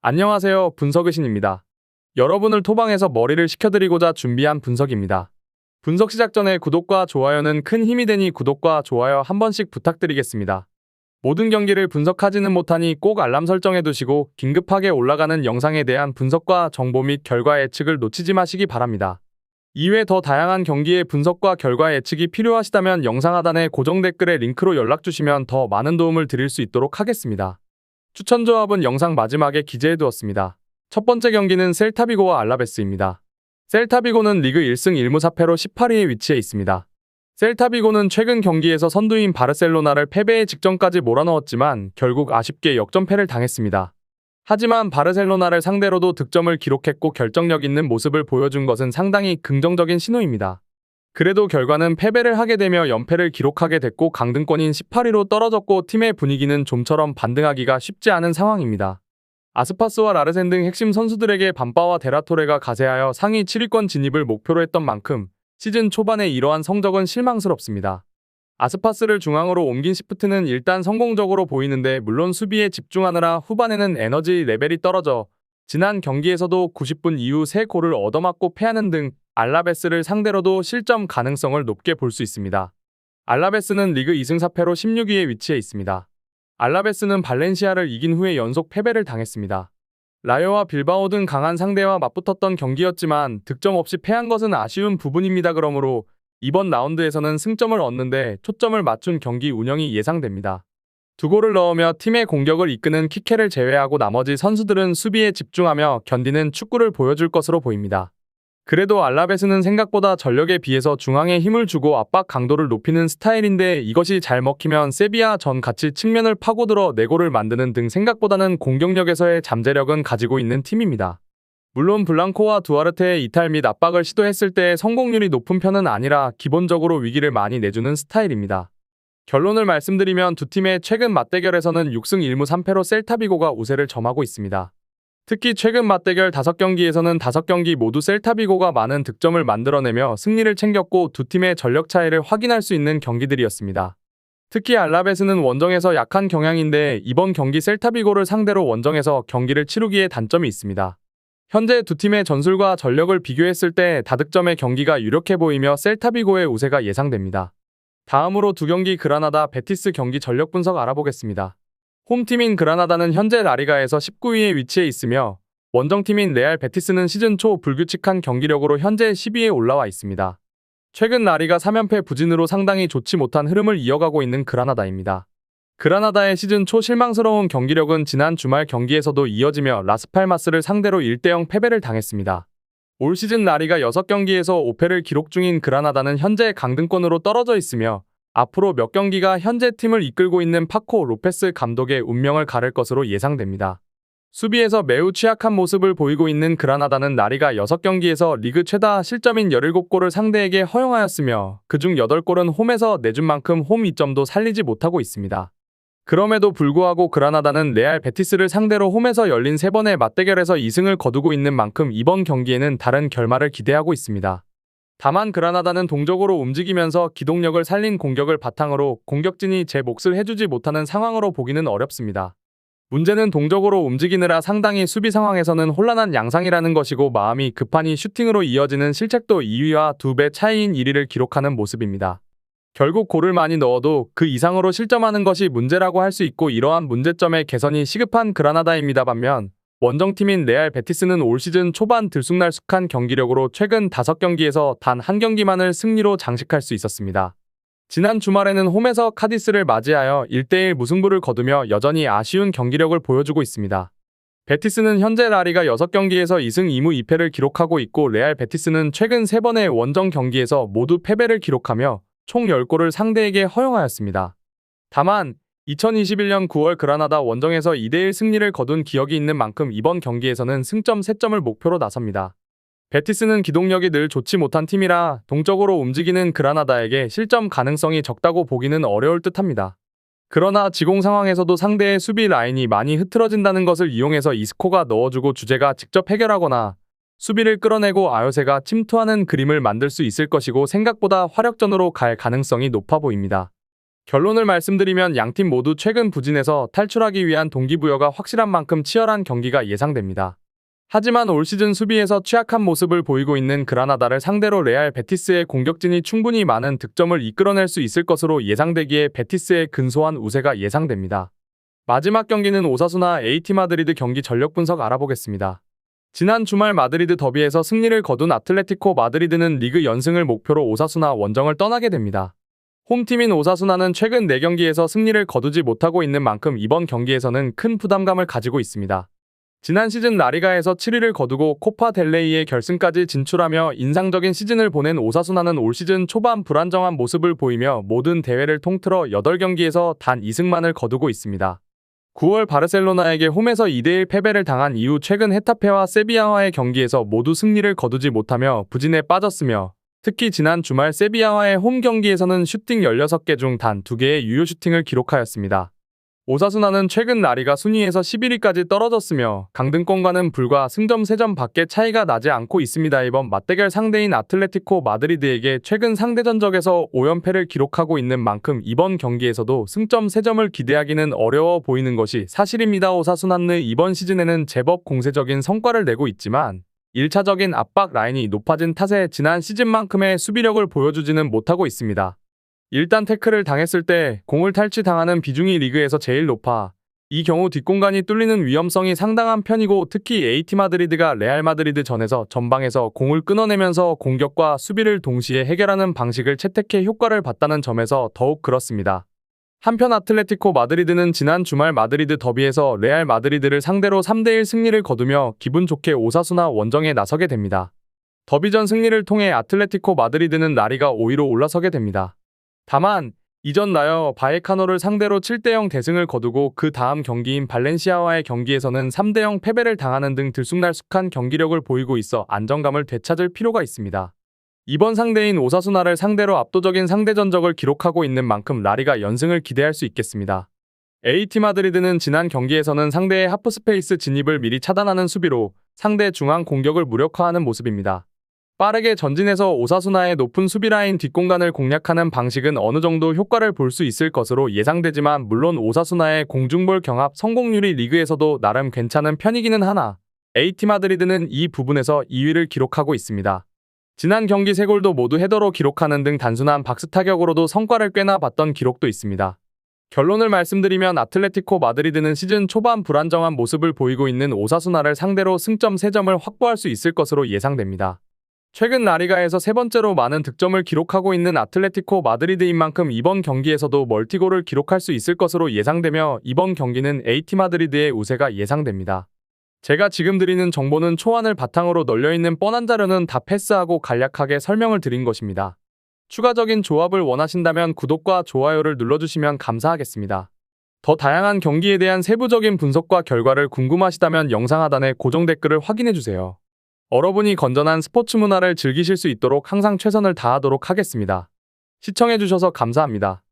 안녕하세요. 분석의신입니다. 여러분을 토방에서 머리를 식혀드리고자 준비한 분석입니다. 분석 시작 전에 구독과 좋아요는 큰 힘이 되니 구독과 좋아요 한 번씩 부탁드리겠습니다. 모든 경기를 분석하지는 못하니 꼭 알람 설정해 두시고 긴급하게 올라가는 영상에 대한 분석과 정보 및 결과 예측을 놓치지 마시기 바랍니다. 이외 더 다양한 경기의 분석과 결과 예측이 필요하시다면 영상 하단의 고정 댓글에 링크로 연락 주시면 더 많은 도움을 드릴 수 있도록 하겠습니다. 추천 조합은 영상 마지막에 기재해 두었습니다. 첫 번째 경기는 셀타비고와 알라베스입니다. 셀타비고는 리그 1승 1무 4패로 18위에 위치해 있습니다. 셀타비고는 최근 경기에서 선두인 바르셀로나를 패배의 직전까지 몰아넣었지만 결국 아쉽게 역전패를 당했습니다. 하지만 바르셀로나를 상대로도 득점을 기록했고 결정력 있는 모습을 보여준 것은 상당히 긍정적인 신호입니다. 그래도 결과는 패배를 하게 되며 연패를 기록하게 됐고 강등권인 18위로 떨어졌고 팀의 분위기는 좀처럼 반등하기가 쉽지 않은 상황입니다. 아스파스와 라르센 등 핵심 선수들에게 밤바와 데라토레가 가세하여 상위 7위권 진입을 목표로 했던 만큼 시즌 초반에 이러한 성적은 실망스럽습니다. 아스파스를 중앙으로 옮긴 시프트는 일단 성공적으로 보이는데 물론 수비에 집중하느라 후반에는 에너지 레벨이 떨어져 지난 경기에서도 90분 이후 3골을 얻어맞고 패하는 등 알라베스를 상대로도 실점 가능성을 높게 볼 수 있습니다. 알라베스는 리그 2승 4패로 16위에 위치해 있습니다. 알라베스는 발렌시아를 이긴 후에 연속 패배를 당했습니다. 라요와 빌바오 등 강한 상대와 맞붙었던 경기였지만 득점 없이 패한 것은 아쉬운 부분입니다. 그러므로 이번 라운드에서는 승점을 얻는데 초점을 맞춘 경기 운영이 예상됩니다. 2골을 넣으며 팀의 공격을 이끄는 키케를 제외하고 나머지 선수들은 수비에 집중하며 견디는 축구를 보여줄 것으로 보입니다. 그래도 알라베스는 생각보다 전력에 비해서 중앙에 힘을 주고 압박 강도를 높이는 스타일인데 이것이 잘 먹히면 세비야 전 같이 측면을 파고들어 4골을 만드는 등 생각보다는 공격력에서의 잠재력은 가지고 있는 팀입니다. 물론 블랑코와 두아르테의 이탈 및 압박을 시도했을 때 성공률이 높은 편은 아니라 기본적으로 위기를 많이 내주는 스타일입니다. 결론을 말씀드리면 두 팀의 최근 맞대결에서는 6승 1무 3패로 셀타비고가 우세를 점하고 있습니다. 특히 최근 맞대결 5경기에서는 5경기 모두 셀타비고가 많은 득점을 만들어내며 승리를 챙겼고 두 팀의 전력 차이를 확인할 수 있는 경기들이었습니다. 특히 알라베스는 원정에서 약한 경향인데 이번 경기 셀타비고를 상대로 원정에서 경기를 치르기에 단점이 있습니다. 현재 두 팀의 전술과 전력을 비교했을 때 다득점의 경기가 유력해 보이며 셀타비고의 우세가 예상됩니다. 다음으로 두 경기 그라나다 베티스 경기 전력 분석 알아보겠습니다. 홈팀인 그라나다는 현재 라리가에서 19위에 위치해 있으며 원정팀인 레알 베티스는 시즌 초 불규칙한 경기력으로 현재 10위에 올라와 있습니다. 최근 라리가 3연패 부진으로 상당히 좋지 못한 흐름을 이어가고 있는 그라나다입니다. 그라나다의 시즌 초 실망스러운 경기력은 지난 주말 경기에서도 이어지며 라스팔마스를 상대로 1대0 패배를 당했습니다. 올 시즌 라리가 6경기에서 5패를 기록 중인 그라나다는 현재 강등권으로 떨어져 있으며 앞으로 몇 경기가 현재 팀을 이끌고 있는 파코 로페스 감독의 운명을 가를 것으로 예상됩니다. 수비에서 매우 취약한 모습을 보이고 있는 그라나다는 라리가 6경기에서 리그 최다 실점인 17골을 상대에게 허용하였으며 그중 8골은 홈에서 내준 만큼 홈 이점도 살리지 못하고 있습니다. 그럼에도 불구하고 그라나다는 레알 베티스를 상대로 홈에서 열린 3번의 맞대결에서 2승을 거두고 있는 만큼 이번 경기에는 다른 결말을 기대하고 있습니다. 다만 그라나다는 동적으로 움직이면서 기동력을 살린 공격을 바탕으로 공격진이 제 몫을 해주지 못하는 상황으로 보기는 어렵습니다. 문제는 동적으로 움직이느라 상당히 수비 상황에서는 혼란한 양상이라는 것이고 마음이 급하니 슈팅으로 이어지는 실책도 2위와 2배 차이인 1위를 기록하는 모습입니다. 결국 골을 많이 넣어도 그 이상으로 실점하는 것이 문제라고 할 수 있고 이러한 문제점의 개선이 시급한 그라나다입니다. 반면 원정팀인 레알 베티스는 올 시즌 초반 들쑥날쑥한 경기력으로 최근 5경기에서 단 1경기만을 승리로 장식할 수 있었습니다. 지난 주말에는 홈에서 카디스를 맞이하여 1대1 무승부를 거두며 여전히 아쉬운 경기력을 보여주고 있습니다. 베티스는 현재 라리가 6경기에서 2승 2무 2패를 기록하고 있고 레알 베티스는 최근 3번의 원정 경기에서 모두 패배를 기록하며 총 10골을 상대에게 허용하였습니다. 다만 2021년 9월 그라나다 원정에서 2대1 승리를 거둔 기억이 있는 만큼 이번 경기에서는 승점 3점을 목표로 나섭니다. 베티스는 기동력이 늘 좋지 못한 팀이라 동적으로 움직이는 그라나다에게 실점 가능성이 적다고 보기는 어려울 듯합니다. 그러나 지공 상황에서도 상대의 수비 라인이 많이 흐트러진다는 것을 이용해서 이스코가 넣어주고 주제가 직접 해결하거나 수비를 끌어내고 아요세가 침투하는 그림을 만들 수 있을 것이고 생각보다 화력전으로 갈 가능성이 높아 보입니다. 결론을 말씀드리면 양팀 모두 최근 부진에서 탈출하기 위한 동기부여가 확실한 만큼 치열한 경기가 예상됩니다. 하지만 올 시즌 수비에서 취약한 모습을 보이고 있는 그라나다를 상대로 레알 베티스의 공격진이 충분히 많은 득점을 이끌어낼 수 있을 것으로 예상되기에 베티스의 근소한 우세가 예상됩니다. 마지막 경기는 오사수나 AT 마드리드 경기 전력 분석 알아보겠습니다. 지난 주말 마드리드 더비에서 승리를 거둔 아틀레티코 마드리드는 리그 연승을 목표로 오사수나 원정을 떠나게 됩니다. 홈팀인 오사수나는 최근 4경기에서 승리를 거두지 못하고 있는 만큼 이번 경기에서는 큰 부담감을 가지고 있습니다. 지난 시즌 라리가에서 7위를 거두고 코파 델레이의 결승까지 진출하며 인상적인 시즌을 보낸 오사수나는 올 시즌 초반 불안정한 모습을 보이며 모든 대회를 통틀어 8경기에서 단 2승만을 거두고 있습니다. 9월 바르셀로나에게 홈에서 2대1 패배를 당한 이후 최근 헤타페와 세비야와의 경기에서 모두 승리를 거두지 못하며 부진에 빠졌으며 특히 지난 주말 세비야와의 홈 경기에서는 슈팅 16개 중 단 2개의 유효 슈팅을 기록하였습니다. 오사수나는 최근 라리가 순위에서 11위까지 떨어졌으며 강등권과는 불과 승점 3점 밖에 차이가 나지 않고 있습니다. 이번 맞대결 상대인 아틀레티코 마드리드에게 최근 상대 전적에서 5연패를 기록하고 있는 만큼 이번 경기에서도 승점 3점을 기대하기는 어려워 보이는 것이 사실입니다. 오사수나는 이번 시즌에는 제법 공세적인 성과를 내고 있지만 1차적인 압박 라인이 높아진 탓에 지난 시즌만큼의 수비력을 보여주지는 못하고 있습니다. 일단 태클을 당했을 때 공을 탈취당하는 비중이 리그에서 제일 높아 이 경우 뒷공간이 뚫리는 위험성이 상당한 편이고 특히 AT 마드리드가 레알 마드리드 전에서 전방에서 공을 끊어내면서 공격과 수비를 동시에 해결하는 방식을 채택해 효과를 봤다는 점에서 더욱 그렇습니다. 한편 아틀레티코 마드리드는 지난 주말 마드리드 더비에서 레알 마드리드를 상대로 3대1 승리를 거두며 기분 좋게 오사수나 원정에 나서게 됩니다. 더비전 승리를 통해 아틀레티코 마드리드는 라리가 5위로 올라서게 됩니다. 다만 이전 라요 바에카노를 상대로 7대0 대승을 거두고 그 다음 경기인 발렌시아와의 경기에서는 3대0 패배를 당하는 등 들쑥날쑥한 경기력을 보이고 있어 안정감을 되찾을 필요가 있습니다. 이번 상대인 오사수나를 상대로 압도적인 상대 전적을 기록하고 있는 만큼 라리가 연승을 기대할 수 있겠습니다. AT 마드리드는 지난 경기에서는 상대의 하프스페이스 진입을 미리 차단하는 수비로 상대 중앙 공격을 무력화하는 모습입니다. 빠르게 전진해서 오사수나의 높은 수비라인 뒷공간을 공략하는 방식은 어느 정도 효과를 볼 수 있을 것으로 예상되지만 물론 오사수나의 공중볼 경합 성공률이 리그에서도 나름 괜찮은 편이기는 하나 AT 마드리드는 이 부분에서 2위를 기록하고 있습니다. 지난 경기 3골도 모두 헤더로 기록하는 등 단순한 박스 타격으로도 성과를 꽤나 봤던 기록도 있습니다. 결론을 말씀드리면 아틀레티코 마드리드는 시즌 초반 불안정한 모습을 보이고 있는 오사수나를 상대로 승점 3점을 확보할 수 있을 것으로 예상됩니다. 최근 라리가에서 3번째로 많은 득점을 기록하고 있는 아틀레티코 마드리드인 만큼 이번 경기에서도 멀티골을 기록할 수 있을 것으로 예상되며 이번 경기는 AT 마드리드의 우세가 예상됩니다. 제가 지금 드리는 정보는 초안을 바탕으로 널려있는 뻔한 자료는 다 패스하고 간략하게 설명을 드린 것입니다. 추가적인 조합을 원하신다면 구독과 좋아요를 눌러주시면 감사하겠습니다. 더 다양한 경기에 대한 세부적인 분석과 결과를 궁금하시다면 영상 하단에 고정 댓글을 확인해주세요. 여러분이 건전한 스포츠 문화를 즐기실 수 있도록 항상 최선을 다하도록 하겠습니다. 시청해주셔서 감사합니다.